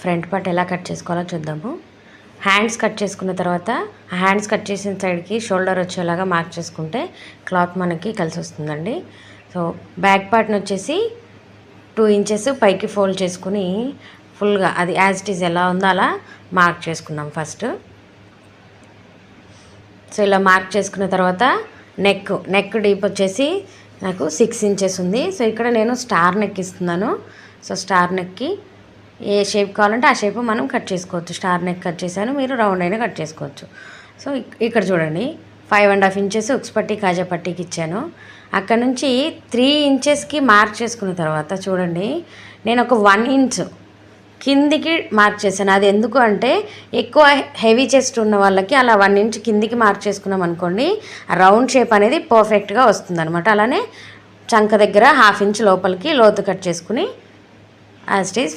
Front part ఎలా cut చేసుకోవాలో చూద్దాము. హ్యాండ్స్ కట్ చేసుకున్న తర్వాత హ్యాండ్స్ కట్ చేసిన సైడ్కి షోల్డర్ వచ్చేలాగా మార్క్ చేసుకుంటే క్లాత్ మనకి కలిసి వస్తుందండి. సో బ్యాక్ పార్ట్ని వచ్చేసి 2 ఇంచెస్ పైకి ఫోల్డ్ చేసుకుని ఫుల్గా అది యాజ్ ఇట్ ఈజ్ ఎలా ఉందో అలా మార్క్ చేసుకున్నాం ఫస్ట్. సో ఇలా మార్క్ చేసుకున్న తర్వాత నెక్ డీప్ వచ్చేసి నాకు 6 ఇంచెస్ ఉంది. సో ఇక్కడ నేను స్టార్ నెక్ ఇస్తున్నాను. సో స్టార్ నెక్కి ఏ షేప్ కావాలంటే ఆ షేప్ మనం కట్ చేసుకోవచ్చు. స్టార్ నెక్ కట్ చేశాను, మీరు రౌండ్ అయినా కట్ చేసుకోవచ్చు. సో ఇక్కడ చూడండి 5.5 ఇంచెస్ ఉక్స్ పట్టి కాజా పట్టీకి ఇచ్చాను. అక్కడ నుంచి 3 ఇంచెస్కి మార్క్ చేసుకున్న తర్వాత చూడండి నేను ఒక 1 ఇంచ్ కిందికి మార్క్ చేశాను. అది ఎందుకు అంటే ఎక్కువ హెవీ చెస్ట్ ఉన్న వాళ్ళకి అలా 1 ఇంచ్ కిందికి మార్క్ చేసుకున్నాం అనుకోండి, రౌండ్ షేప్ అనేది పర్ఫెక్ట్గా వస్తుంది అనమాట. అలానే చంక దగ్గర 1/2 ఇంచ్ లోపలికి లోతు కట్ చేసుకుని యాజ్ ఇట్ ఈజ్